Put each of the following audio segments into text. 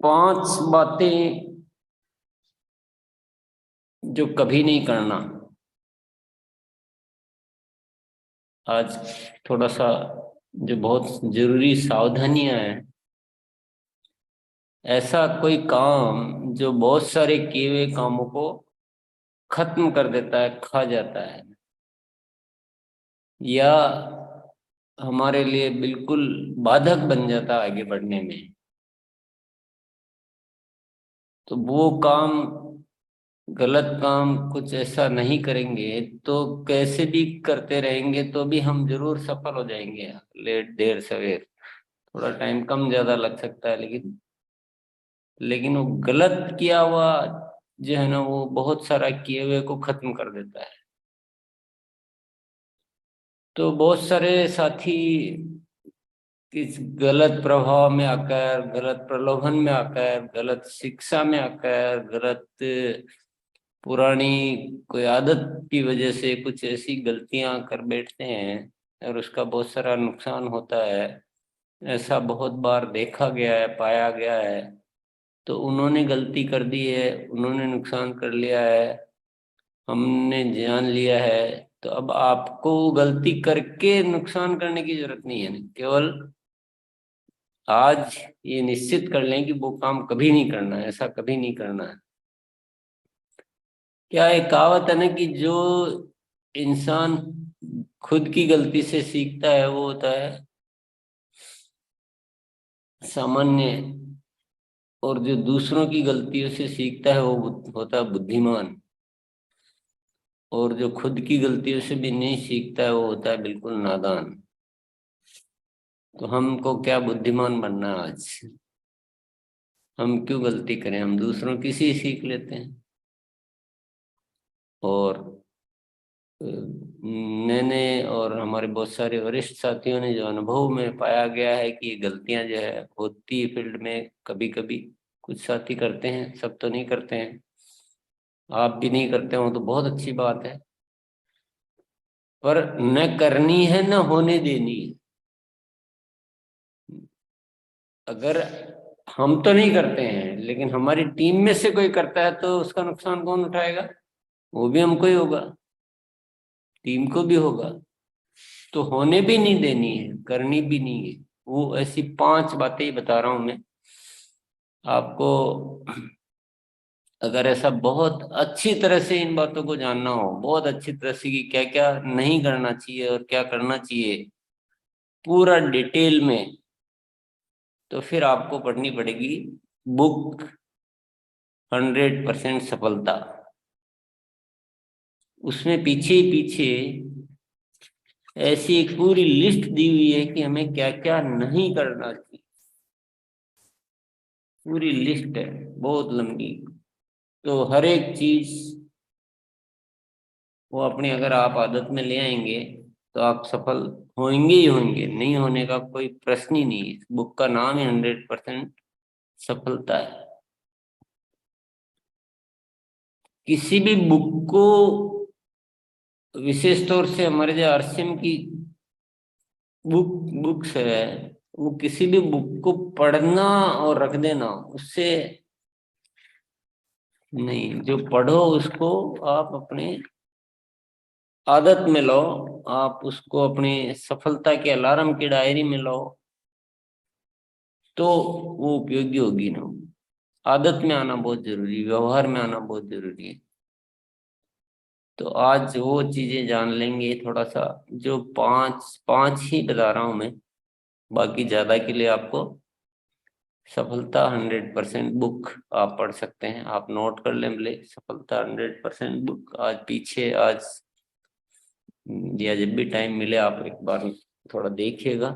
पांच बातें जो कभी नहीं करना। आज थोड़ा सा जो बहुत जरूरी सावधानियां हैं। ऐसा कोई काम जो बहुत सारे किए हुए कामों को खत्म कर देता है, खा जाता है, या हमारे लिए बिल्कुल बाधक बन जाता है आगे बढ़ने में। तो वो काम, गलत काम कुछ ऐसा नहीं करेंगे तो कैसे भी करते रहेंगे तो भी हम जरूर सफल हो जाएंगे, लेट देर सवेर। थोड़ा टाइम कम ज्यादा लग सकता है, लेकिन वो गलत किया हुआ जो है ना, वो बहुत सारा किए हुए को खत्म कर देता है। तो बहुत सारे साथी इस गलत प्रभाव में आकर, गलत प्रलोभन में आकर, गलत शिक्षा में आकर, गलत पुरानी कोई आदत की वजह से कुछ ऐसी गलतियां कर बैठते हैं और उसका बहुत सारा नुकसान होता है। ऐसा बहुत बार देखा गया है, पाया गया है। तो उन्होंने गलती कर दी है, उन्होंने नुकसान कर लिया है, हमने जान लिया है। तो अब आपको गलती करके नुकसान करने की जरूरत नहीं है। केवल आज ये निश्चित कर लें कि वो काम कभी नहीं करना है, ऐसा कभी नहीं करना है। क्या एक कहावत है ना कि जो इंसान खुद की गलती से सीखता है वो होता है सामान्य, और जो दूसरों की गलतियों से सीखता है वो होता है बुद्धिमान, और जो खुद की गलतियों से भी नहीं सीखता है वो होता है बिल्कुल नादान। तो हमको क्या बुद्धिमान बनना है आज? हम क्यों गलती करें, हम दूसरों की से ही सीख लेते हैं। और मैंने और हमारे बहुत सारे वरिष्ठ साथियों ने जो अनुभव में पाया गया है कि ये गलतियां जो है होती है फील्ड में, कभी कभी कुछ साथी करते हैं, सब तो नहीं करते हैं। आप भी नहीं करते हो तो बहुत अच्छी बात है। पर न करनी है न होने देनी है। अगर हम तो नहीं करते हैं लेकिन हमारी टीम में से कोई करता है तो उसका नुकसान कौन उठाएगा? वो भी हमको ही होगा, टीम को भी होगा। तो होने भी नहीं देनी है, करनी भी नहीं है। वो ऐसी पांच बातें ही बता रहा हूं मैं आपको। अगर ऐसा बहुत अच्छी तरह से इन बातों को जानना हो, बहुत अच्छी तरह से कि क्या क्या नहीं करना चाहिए और क्या करना चाहिए पूरा डिटेल में, तो फिर आपको पढ़नी पड़ेगी बुक 100% सफलता। उसमें पीछे ही पीछे ऐसी एक पूरी लिस्ट दी हुई है कि हमें क्या क्या नहीं करना चाहिए। पूरी लिस्ट है, बहुत लंबी। तो हर एक चीज वो अपनी अगर आप आदत में ले आएंगे तो आप सफल होंगे ही होंगे, नहीं होने का कोई प्रश्न ही नहीं है। बुक का नाम ही 100% सफलता है। किसी भी बुक को, विशेष तौर से हमारे जो आरसीएम की बुक्स है, वो किसी भी बुक को पढ़ना और रख देना उससे नहीं। जो पढ़ो उसको आप अपने आदत में लो, आप उसको अपनी सफलता के अलार्म की डायरी में लो, तो वो उपयोगी होगी ना। आदत में आना बहुत जरूरी, व्यवहार में आना बहुत जरूरी है। तो आज वो चीजें जान लेंगे थोड़ा सा, जो पांच पांच ही बता रहा हूं मैं। बाकी ज्यादा के लिए आपको सफलता 100% बुक आप पढ़ सकते हैं, आप नोट कर लें भले। सफलता 100% बुक आज पीछे, आज या जब भी टाइम मिले आप एक बार थोड़ा देखिएगा।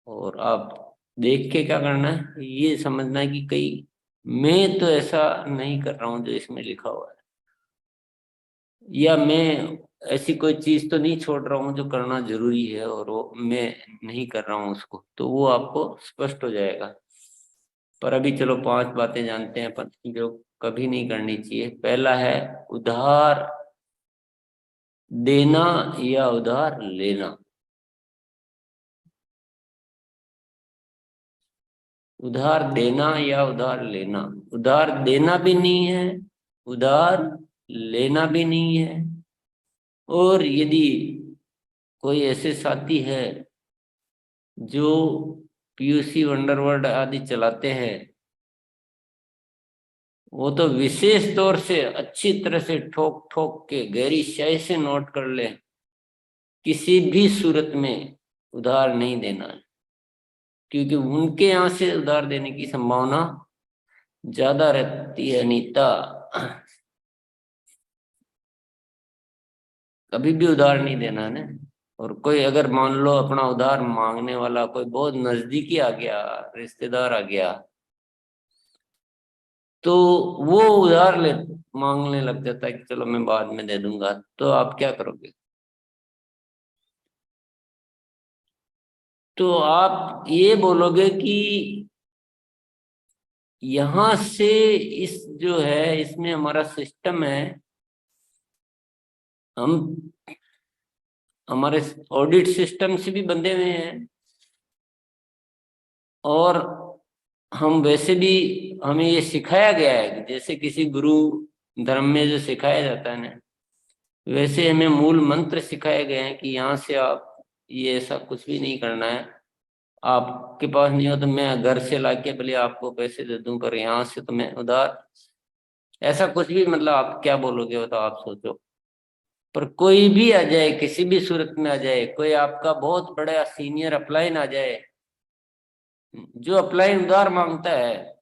और आप देख के क्या करना है, ये समझना है कि कहीं मैं तो ऐसा नहीं कर रहा हूँ जो इसमें लिखा हुआ है, या मैं ऐसी कोई चीज तो नहीं छोड़ रहा हूँ जो करना जरूरी है और वो मैं नहीं कर रहा हूँ उसको। तो वो आपको स्पष्ट हो जाएगा। पर अभी चलो पांच बातें जानते हैं अपन जो कभी नहीं करनी चाहिए। पहला है उधार देना या उधार लेना। उधार देना या उधार लेना। उधार देना भी नहीं है, उधार लेना भी नहीं है। और यदि कोई ऐसे साथी है जो पीयूसी वंडरवर्ल्ड आदि चलाते हैं, वो तो विशेष तौर से अच्छी तरह से ठोक ठोक के गहरी स्याही से नोट कर ले, किसी भी सूरत में उधार नहीं देना है। क्योंकि उनके यहाँ से उधार देने की संभावना ज्यादा रहती है अनीता। कभी भी उधार नहीं देना है ना। और कोई अगर मान लो अपना उधार मांगने वाला कोई बहुत नजदीकी आ गया, रिश्तेदार आ गया, तो वो उधार ले मांगने लग जाता है कि चलो मैं बाद में दे दूंगा, तो आप क्या करोगे? तो आप ये बोलोगे कि यहां से इस जो है इसमें हमारा सिस्टम है, हम हमारे ऑडिट सिस्टम से भी बंधे हुए हैं। और हम वैसे भी, हमें ये सिखाया गया है कि जैसे किसी गुरु धर्म में जो सिखाया जाता है ना, वैसे हमें मूल मंत्र सिखाए गए हैं कि यहाँ से आप ये ऐसा कुछ भी नहीं करना है। आपके पास नहीं हो तो मैं घर से लाके भले आपको पैसे दे दूं, पर यहाँ से तो मैं उधार, ऐसा कुछ भी, मतलब आप क्या बोलोगे बताओ, आप सोचो। पर कोई भी आ जाए, किसी भी सूरत में आ जाए, कोई आपका बहुत बड़ा सीनियर अपलाइन आ जाए, जो अपलाइन उधार मांगता है,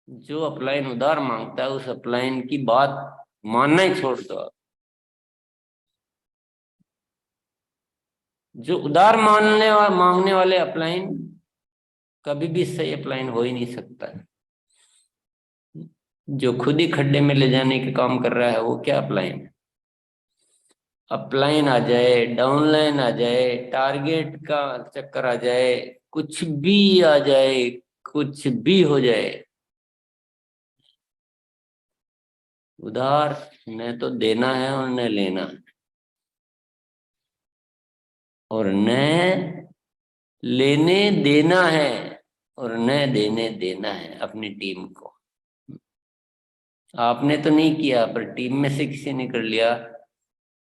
जो अपलाइन उधार मांगता है, उस अपलाइन की बात मानना ही छोड़ दो आप। जो उधार मांगने वाले अपलाइन कभी भी सही अपलाइन हो ही नहीं सकता है। जो खुद ही खड्डे में ले जाने के काम कर रहा है वो क्या अपलाइन है? अपलाइन आ जाए, डाउनलाइन आ जाए, टारगेट का चक्कर आ जाए, कुछ भी आ जाए, कुछ भी हो जाए, उधार न तो देना है और न लेना है। और न लेने देना है और न देने देना है अपनी टीम को। आपने तो नहीं किया, पर टीम में से किसी ने कर लिया।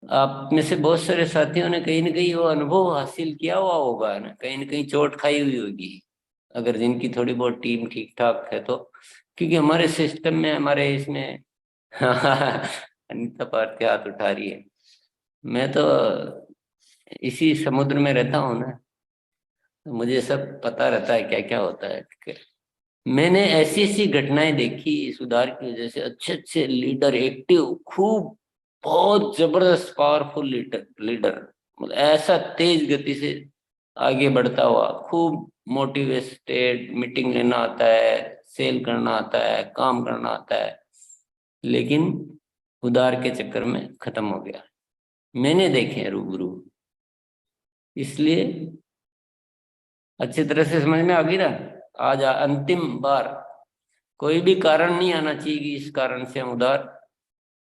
आप में से बहुत सारे साथियों ने कहीं ना कहीं वो अनुभव हासिल किया हुआ होगा ना, कहीं ना कहीं चोट खाई हुई होगी, अगर जिनकी थोड़ी बहुत टीम ठीक ठाक है तो। क्योंकि हमारे सिस्टम में, हमारे इसमें अनीता पार्थ के हाथ उठा रही है। मैं तो इसी समुद्र में रहता हूँ ना, तो मुझे सब पता रहता है क्या क्या होता है। मैंने ऐसी ऐसी घटनाएं देखी सुधार की वजह से, अच्छे अच्छे लीडर, एक्टिव, खूब, बहुत जबरदस्त पावरफुल लीडर लीडर, मतलब ऐसा तेज गति से आगे बढ़ता हुआ, खूब मोटिवेटेड, मीटिंग लेना आता है, सेल करना आता है, काम करना आता है, लेकिन उधार के चक्कर में खत्म हो गया। मैंने देखे हैं रूबरू। इसलिए अच्छी तरह से समझ में आ गई ना। आज अंतिम बार, कोई भी कारण नहीं आना चाहिए कि इस कारण से हम उधार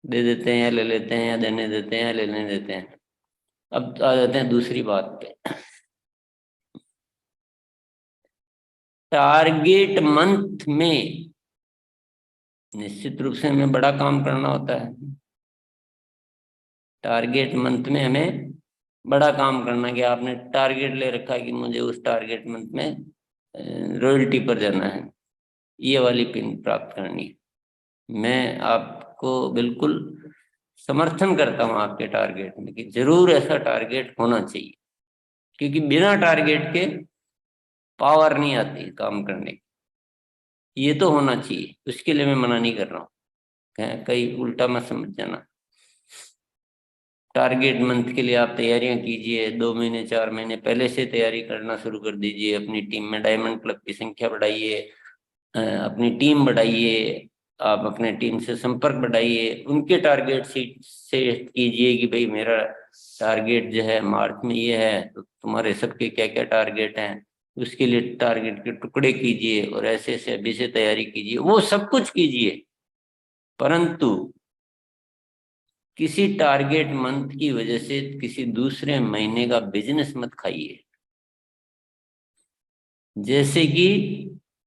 दे देते हैं या ले लेते हैं, या देने देते हैं या लेने देते हैं। अब आ जाते हैं दूसरी बात पे। टारगेट मंथ में निश्चित रूप से हमें बड़ा काम करना होता है। टारगेट मंथ में हमें बड़ा काम करना, कि आपने टारगेट ले रखा है कि मुझे उस टारगेट मंथ में रॉयल्टी पर जाना है, ये वाली पिन प्राप्त करनी है। मैं आपको बिल्कुल समर्थन करता हूँ आपके टारगेट में, कि जरूर ऐसा टारगेट होना चाहिए। क्योंकि बिना टारगेट के पावर नहीं आती काम करने की। ये तो होना चाहिए, उसके लिए मैं मना नहीं कर रहा हूँ, कहीं उल्टा मत समझ जाना। टारगेट मंथ के लिए आप तैयारियां कीजिए, 2 महीने 4 महीने पहले से तैयारी करना शुरू कर दीजिए। अपनी टीम में डायमंड क्लब की संख्या बढ़ाइए, अपनी टीम बढ़ाइए, आप अपने टीम से संपर्क बढ़ाइए, उनके टारगेट शीट से कीजिए कि भाई मेरा टारगेट जो है मार्च में ये है, तो तुम्हारे सबके क्या क्या टारगेट हैं, उसके लिए टारगेट के टुकड़े कीजिए और ऐसे ऐसे अभी से तैयारी कीजिए। वो सब कुछ कीजिए, परंतु किसी टारगेट मंथ की वजह से किसी दूसरे महीने का बिजनेस मत खाइए। जैसे कि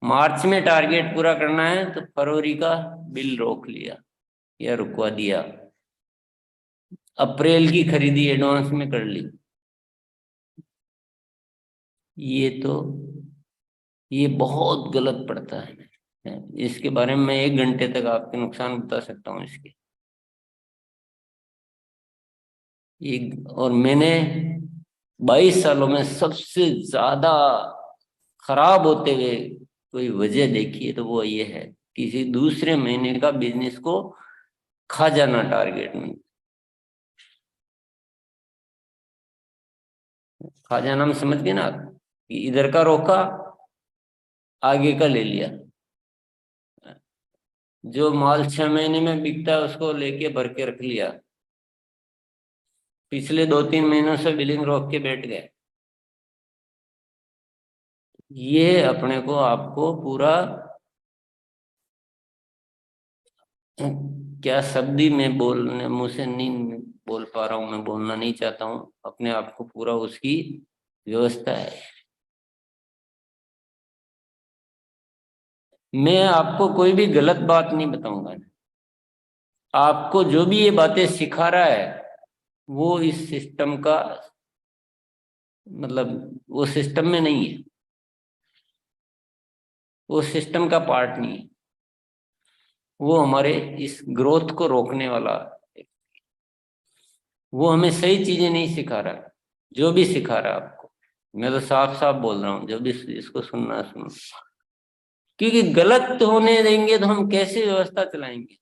मार्च में टारगेट पूरा करना है तो फरवरी का बिल रोक लिया या रुकवा दिया, अप्रैल की खरीदी एडवांस में कर ली। तो ये बहुत गलत पड़ता है। इसके बारे में मैं 1 घंटे तक आपके नुकसान बता सकता हूँ इसके। एक और मैंने 22 सालों में सबसे ज्यादा खराब होते हुए कोई वजह देखी है तो वो ये है, किसी दूसरे महीने का बिजनेस को खा जाना टारगेट में। खा जाना हम समझ गए ना आप, कि इधर का रोका, आगे का ले लिया। जो माल 6 महीने में बिकता है उसको लेके भर के रख लिया, पिछले 2-3 महीनों से बिलिंग रोक के बैठ गए। ये अपने को आपको पूरा, क्या शब्द ही मैं बोलने मुंह से नहीं बोल पा रहा हूँ, मैं बोलना नहीं चाहता हूँ, अपने आप को पूरा उसकी व्यवस्था है। मैं आपको कोई भी गलत बात नहीं बताऊंगा। आपको जो भी ये बातें सिखा रहा है वो इस सिस्टम का, मतलब वो सिस्टम में नहीं है, वो सिस्टम का पार्ट नहीं है। वो हमारे इस ग्रोथ को रोकने वाला है। वो हमें सही चीजें नहीं सिखा रहा है। जो भी सिखा रहा है आपको, मैं तो साफ साफ बोल रहा हूँ, जो भी इसको सुनना है सुनो। क्योंकि गलत होने देंगे तो हम कैसे व्यवस्था चलाएंगे।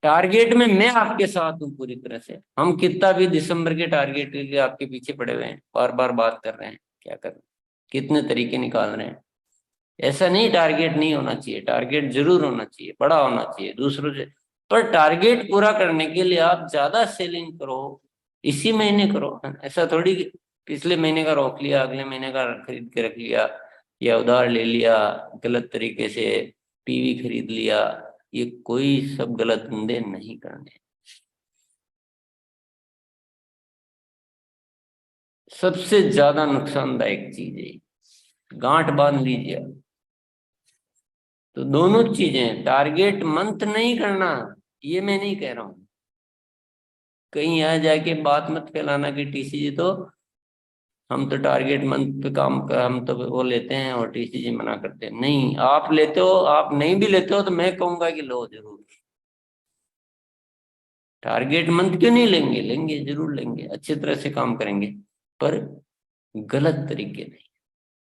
टारगेट में मैं आपके साथ हूँ पूरी तरह से। हम कितना भी दिसंबर के टारगेट के लिए आपके पीछे पड़े हुए हैं, बार बार बात कर रहे हैं, क्या कर रहे हैं, कितने तरीके निकाल रहे हैं। ऐसा नहीं टारगेट नहीं होना चाहिए, टारगेट जरूर होना चाहिए, बड़ा होना चाहिए दूसरों से। पर टारगेट पूरा करने के लिए आप ज्यादा सेलिंग करो, इसी महीने करो। ऐसा थोड़ी कि पिछले महीने का रोक लिया, अगले महीने का खरीद के रख लिया, या उधार ले लिया गलत तरीके से, पीवी खरीद लिया। ये कोई सब गलत धंधे नहीं करने। सबसे ज्यादा नुकसानदायक चीज है, गांठ बांध लीजिए। तो दोनों चीजें, टारगेट मंथ नहीं करना, ये मैं नहीं कह रहा हूं। कहीं आ जाके बात मत फैलाना कि टीसीजी तो, हम तो टारगेट मंथ पे काम कर, हम तो वो लेते हैं और टीसीजी मना करते हैं। नहीं, आप लेते हो, आप नहीं भी लेते हो तो मैं कहूंगा कि लो जरूर। टारगेट मंथ क्यों नहीं लेंगे, लेंगे जरूर लेंगे, अच्छी तरह से काम करेंगे। पर गलत तरीके नहीं।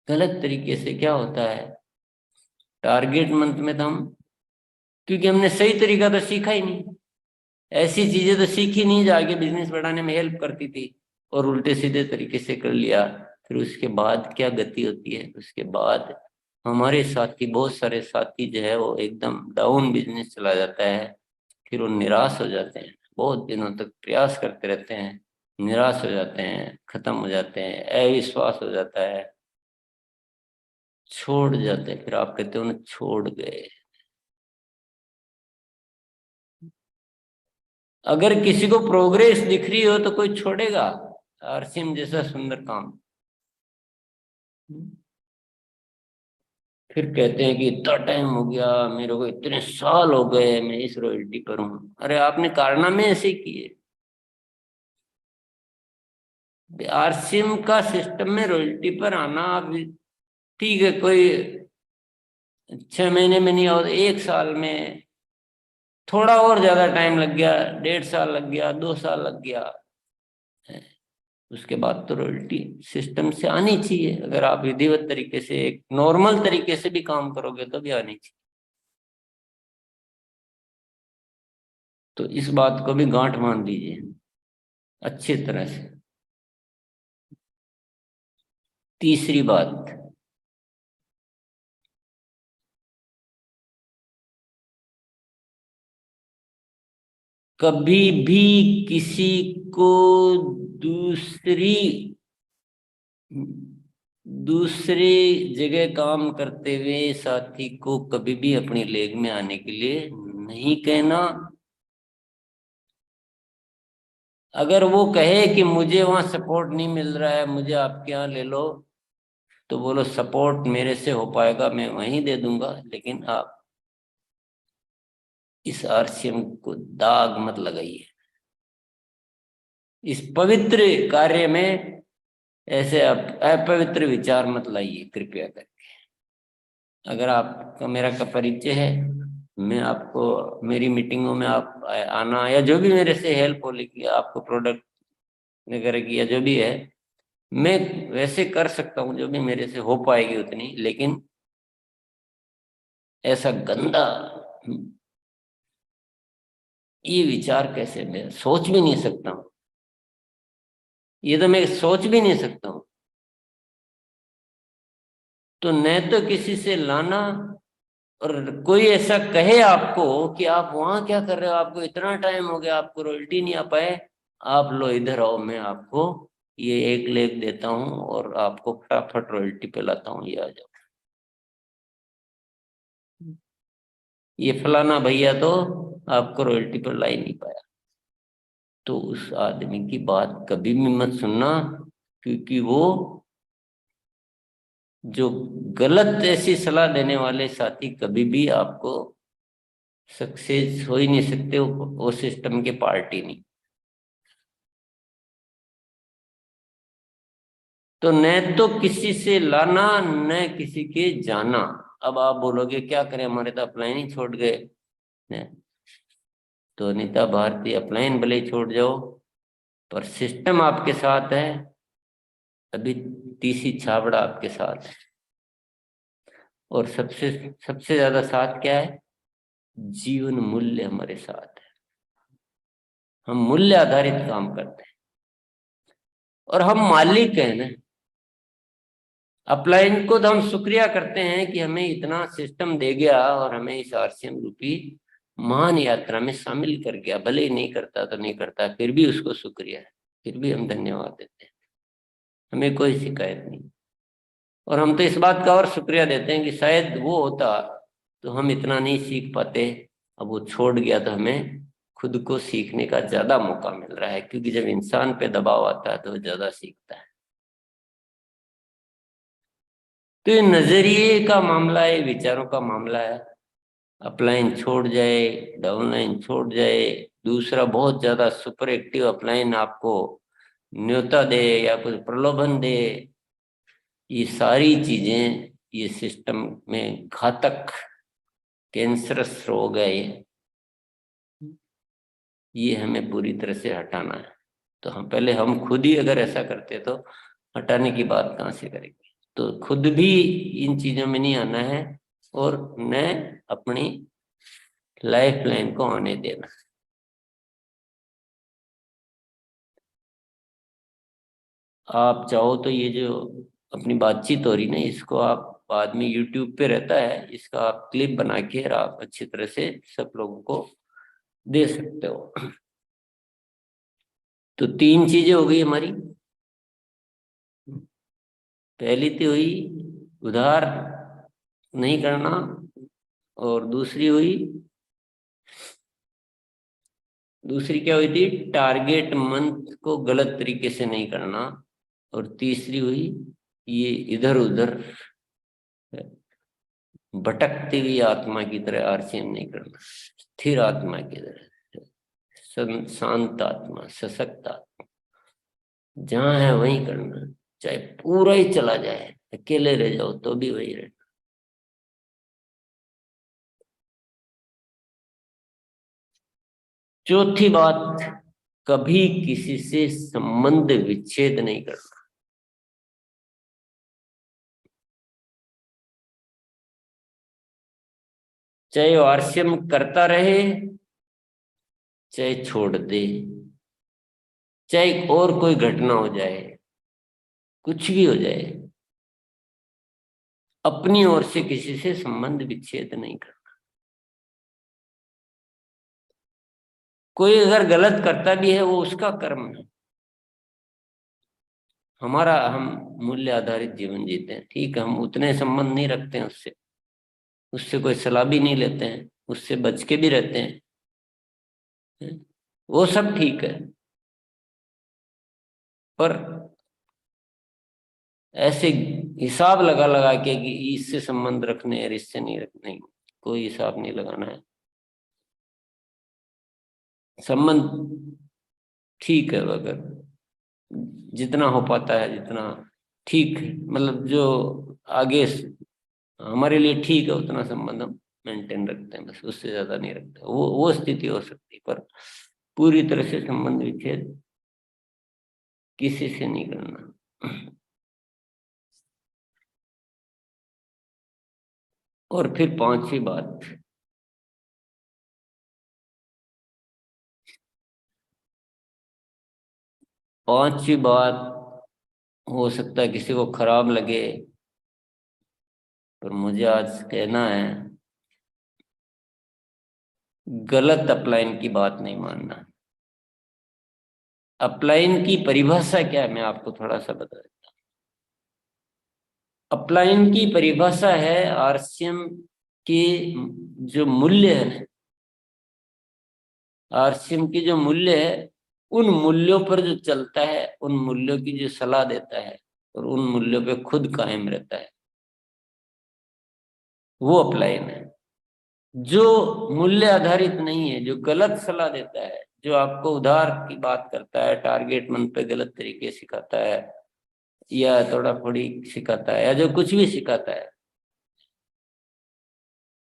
गलत तरीके से क्या होता है, टारगेट मंथ में तो हम, क्योंकि हमने सही तरीका तो सीखा ही नहीं, ऐसी चीजें तो सीखी नहीं जो आगे बिजनेस बढ़ाने में हेल्प करती थी, और उल्टे सीधे तरीके से कर लिया। फिर उसके बाद क्या गति होती है, उसके बाद हमारे साथी, बहुत सारे साथी जो है वो एकदम डाउन बिजनेस चला जाता है। फिर वो निराश हो जाते हैं, बहुत दिनों तक प्रयास करते रहते हैं, निराश हो जाते हैं, खत्म हो जाते हैं, अविश्वास हो जाता है, छोड़ जाते हैं। फिर आप कहते हो ना छोड़ गए। अगर किसी को प्रोग्रेस दिख रही हो तो कोई छोड़ेगा आरसीएम जैसा सुंदर काम। फिर कहते हैं कि इतना टाइम हो गया मेरे को, इतने साल हो गए मैं इस रॉयल्टी पर हूँ। अरे आपने कारनामे ऐसे किए। आरसीएम का सिस्टम में रॉयल्टी पर आना, आप ठीक है, कोई 6 महीने में नहीं आओ, 1 साल में, थोड़ा और ज्यादा टाइम लग गया, 1.5 साल लग गया, 2 साल लग गया, उसके बाद तो रॉयल्टी सिस्टम से आनी चाहिए। अगर आप विधिवत तरीके से, एक नॉर्मल तरीके से भी काम करोगे तो भी आनी चाहिए। तो इस बात को भी गांठ बांध दीजिए अच्छी तरह से। तीसरी बात, कभी भी किसी को दूसरी दूसरी जगह काम करते हुए साथी को कभी भी अपनी लेग में आने के लिए नहीं कहना। अगर वो कहे कि मुझे वहां सपोर्ट नहीं मिल रहा है, मुझे आपके यहाँ ले लो, तो बोलो सपोर्ट मेरे से हो पाएगा, मैं वहीं दे दूंगा, लेकिन आप इस आरसीएम को दाग मत लगाइए, इस पवित्र कार्य में ऐसे आप अपवित्र विचार मत लाइए कृपया करके। अगर आपका मेरा का परिचय है, मैं आपको मेरी मीटिंगों में आप आना, या जो भी मेरे से हेल्प हो लेगी आपको प्रोडक्ट वगैरह की या जो भी है, मैं वैसे कर सकता हूँ जो भी मेरे से हो पाएगी उतनी, लेकिन ऐसा गंदा ये विचार कैसे, मैं सोच भी नहीं सकता हूँ, ये तो मैं सोच भी नहीं सकता हूँ। तो न तो किसी से लाना, और कोई ऐसा कहे आपको कि आप वहां क्या कर रहे हो, आपको इतना टाइम हो गया, आपको रोल्टी नहीं आ पाए, आप लो इधर आओ, मैं आपको ये 1 लेख देता हूँ और आपको फटाफट रोल्टी पिलाता हूँ, ये आ जाओ। ये फलाना भैया तो आपको रोल्टी पर ला ही नहीं पाया। तो उस आदमी की बात कभी भी मत सुनना, क्योंकि वो जो गलत ऐसी सलाह देने वाले साथी कभी भी आपको सक्सेस हो ही नहीं सकते, वो सिस्टम के पार्टी नहीं। तो न तो किसी से लाना, न किसी के जाना। अब आप बोलोगे क्या करें, हमारे तो अपलाइन ही छोड़ गए। न, तो अनीता भारती अपलाइन भले ही छोड़ जाओ, पर सिस्टम आपके साथ है, अभी तीसी छाबड़ा आपके साथ है। और सबसे सबसे ज्यादा साथ क्या है, जीवन मूल्य हमारे साथ है। हम मूल्य आधारित काम करते हैं, और हम मालिक हैं ना। अपलाइन को तो हम शुक्रिया करते हैं कि हमें इतना सिस्टम दे गया और हमें इस आरसीएम रूपी महान यात्रा में शामिल कर गया, भले ही नहीं करता तो नहीं करता, फिर भी उसको शुक्रिया है, फिर भी हम धन्यवाद देते हैं, हमें कोई शिकायत नहीं। और हम तो इस बात का और शुक्रिया देते हैं कि शायद वो होता तो हम इतना नहीं सीख पाते, अब वो छोड़ गया तो हमें खुद को सीखने का ज्यादा मौका मिल रहा है, क्योंकि जब इंसान पे दबाव आता है तो वो ज्यादा सीखता है। तो ये नजरिए का मामला है, विचारों का मामला है। अपलाइन छोड़ जाए, डाउनलाइन छोड़ जाए, दूसरा बहुत ज्यादा सुपर एक्टिव अपलाइन आपको न्योता दे या कुछ प्रलोभन दे, ये सारी चीजें ये सिस्टम में घातक कैंसरस रोग है ये हमें पूरी तरह से हटाना है। तो हम पहले, हम खुद ही अगर ऐसा करते तो हटाने की बात कहाँ से करेंगे। तो खुद भी इन चीजों में नहीं आना है, और न अपनी लाइफ लाइन को आने देना। आप चाहो तो ये जो अपनी बातचीत हो रही ना, इसको आप बाद में यूट्यूब पे रहता है, इसका आप क्लिप बना के और आप अच्छी तरह से सब लोगों को दे सकते हो। तो 3 चीजें हो गई हमारी। पहली तो हुई उधार नहीं करना, और दूसरी क्या हुई थी, टारगेट मंथ को गलत तरीके से नहीं करना, और तीसरी हुई ये इधर उधर भटकती हुई आत्मा की तरह आरसीएम नहीं करना, स्थिर आत्मा की तरह, शांत आत्मा, सशक्त आत्मा, जहां है वहीं करना, चाहे पूरा ही चला जाए, अकेले रह जाओ तो भी वही रहना। चौथी बात, कभी किसी से संबंध विच्छेद नहीं करना। चाहे वो आरसीएम करता रहे, चाहे छोड़ दे, चाहे और कोई घटना हो जाए, कुछ भी हो जाए, अपनी ओर से किसी से संबंध विच्छेद नहीं करना। कोई अगर गलत करता भी है वो उसका कर्म है, हमारा, हम मूल्य आधारित जीवन जीते हैं, ठीक है, हम उतने संबंध नहीं रखते हैं उससे, उससे कोई सलाह भी नहीं लेते हैं, उससे बच के भी रहते हैं, वो सब ठीक है। पर ऐसे हिसाब लगा लगा के कि इससे संबंध रखने और इससे नहीं रखने, कोई हिसाब नहीं लगाना है। संबंध ठीक है, अगर जितना हो पाता है, जितना ठीक है, मतलब जो आगे हमारे लिए ठीक है उतना संबंध हम मेंटेन रखते हैं, बस उससे ज्यादा नहीं रखते। वो स्थिति हो सकती है, पर पूरी तरह से संबंध विच्छेद किसी से नहीं करना। और फिर पांचवी बात, पांचवी बात हो सकता है किसी को खराब लगे, पर मुझे आज कहना है, गलत अपलाइन की बात नहीं मानना। अपलाइन की परिभाषा क्या है, मैं आपको थोड़ा सा बता देता हूं। अपलाइन की परिभाषा है आरसीएम के जो मूल्य है, आरसीएम की जो मूल्य है, उन मूल्यों पर जो चलता है, उन मूल्यों की जो सलाह देता है और उन मूल्यों पे खुद कायम रहता है, वो अपलाइन है। जो मूल्य आधारित नहीं है, जो गलत सलाह देता है, जो आपको उधार की बात करता है, टारगेट मन पे गलत तरीके सिखाता है, या थोड़ा थोड़ी सिखाता है, या जो कुछ भी सिखाता है,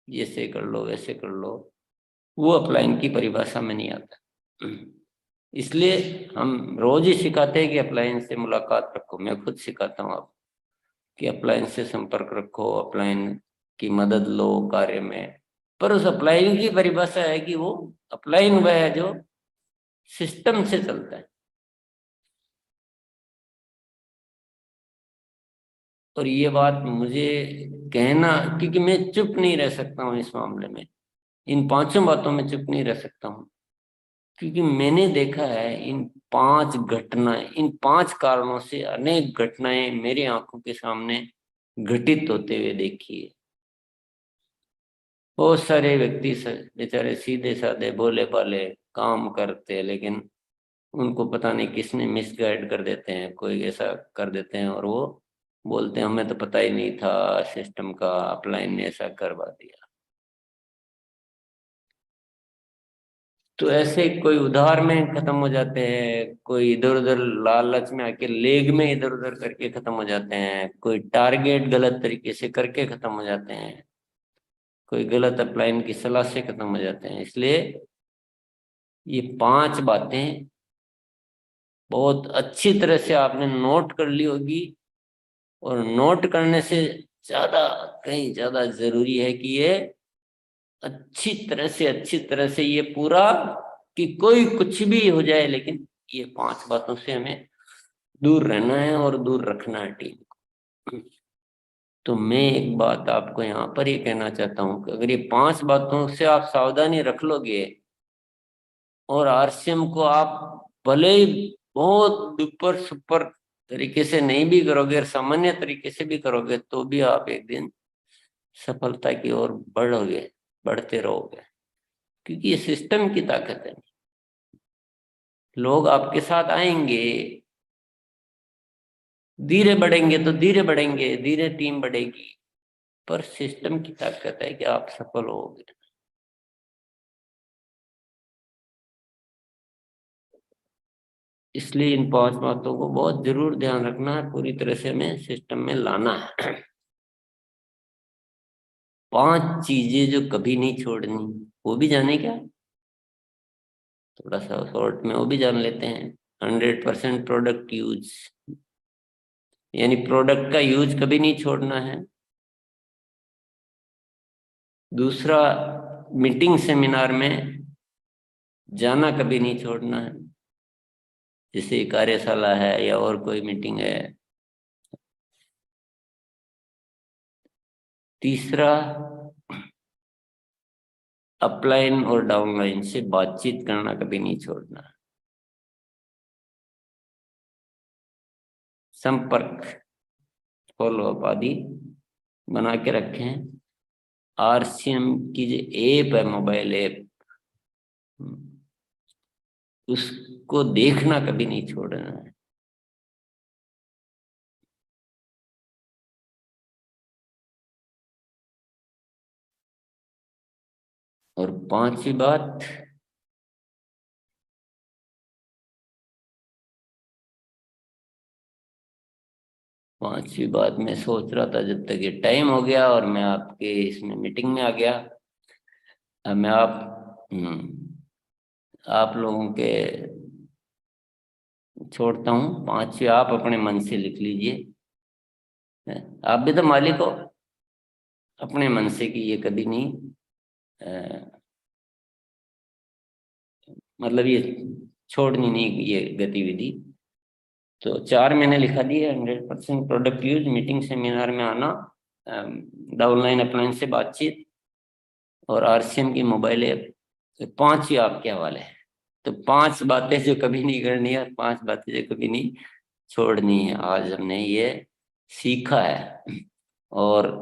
ऐसे कर लो वैसे कर लो, वो अपलाइन की परिभाषा में नहीं आता। इसलिए हम रोज ही सिखाते हैं कि अपलाइन से मुलाकात रखो। मैं खुद सिखाता हूँ आप कि अपलाइन से संपर्क रखो, अपलाइन की मदद लो कार्य में। पर उस अपलाइन की परिभाषा है कि वो अपलाइन वह है जो सिस्टम से चलता है। और ये बात मुझे कहना, क्योंकि मैं चुप नहीं रह सकता हूँ इस मामले में, इन पांचों बातों में चुप नहीं रह सकता हूँ, क्योंकि मैंने देखा है इन पांच घटनाएं, इन पांच कारणों से अनेक घटनाएं मेरी आंखों के सामने घटित होते हुए देखी है। बहुत सारे व्यक्ति बेचारे सीधे साधे भोले भाले काम करते हैं, लेकिन उनको पता नहीं किसने मिसगाइड कर देते हैं, कोई ऐसा कर देते हैं, और वो बोलते हैं हमें तो पता ही नहीं था सिस्टम का, अपलाइन ने ऐसा करवा दिया। तो ऐसे कोई उधार में खत्म हो जाते हैं, कोई इधर उधर लालच में आके लेग में इधर उधर करके खत्म हो जाते हैं, कोई टारगेट गलत तरीके से करके खत्म हो जाते हैं, कोई गलत अपलाइन की सलाह से खत्म हो जाते हैं। इसलिए ये पांच बातें बहुत अच्छी तरह से आपने नोट कर ली होगी, और नोट करने से ज्यादा, कहीं ज्यादा जरूरी है कि ये अच्छी तरह से ये पूरा, कि कोई कुछ भी हो जाए, लेकिन ये पांच बातों से हमें दूर रहना है और दूर रखना है टीम को। तो मैं एक बात आपको यहाँ पर ये कहना चाहता हूँ कि अगर ये पांच बातों से आप सावधानी रख लोगे, और आरसीएम को आप भले ही बहुत ऊपर सुपर तरीके से नहीं भी करोगे और सामान्य तरीके से भी करोगे, तो भी आप एक दिन सफलता की ओर बढ़ोगे, बढ़ते रहोगे, क्योंकि ये सिस्टम की ताकत है। लोग आपके साथ आएंगे, धीरे बढ़ेंगे तो धीरे बढ़ेंगे, धीरे टीम बढ़ेगी, पर सिस्टम की ताकत है कि आप सफल होगे। इसलिए इन पांच बातों को बहुत जरूर ध्यान रखना है, पूरी तरह से हमें सिस्टम में लाना है। पांच चीजें जो कभी नहीं छोड़नी, वो भी जाने क्या, थोड़ा सा शॉर्ट में वो भी जान लेते हैं। 100% प्रोडक्ट यूज, यानी प्रोडक्ट का यूज कभी नहीं छोड़ना है। दूसरा, मीटिंग सेमिनार में जाना कभी नहीं छोड़ना है, जैसे कार्यशाला है या और कोई मीटिंग है। तीसरा, अपलाइन और डाउनलाइन से बातचीत करना कभी नहीं छोड़ना है। संपर्क, फॉलो अप आदि बना के रखें। आरसीएम की जो ऐप है, मोबाइल ऐप, उसको देखना कभी नहीं छोड़ना है। और पांचवी बात, पांचवी बात मैं सोच रहा था जब तक ये टाइम हो गया और मैं आपके इसमें मीटिंग में आ गया। अब मैं आप लोगों के छोड़ता हूँ। पांचवी आप अपने मन से लिख लीजिए। आप भी तो मालिक हो अपने मन से कि ये कभी नहीं मतलब ये छोड़नी नहीं ये गतिविधि। तो चार मैंने लिखा दिए, 100% प्रोडक्ट यूज, मीटिंग सेमिनार में आना, डाउनलाइन अप्लायंस से बातचीत और आरसीएम की मोबाइल ऐप। तो पांच ही आपके हवाले है। तो पांच बातें जो कभी नहीं करनी है और पांच बातें जो कभी नहीं छोड़नी है, आज हमने ये सीखा है। और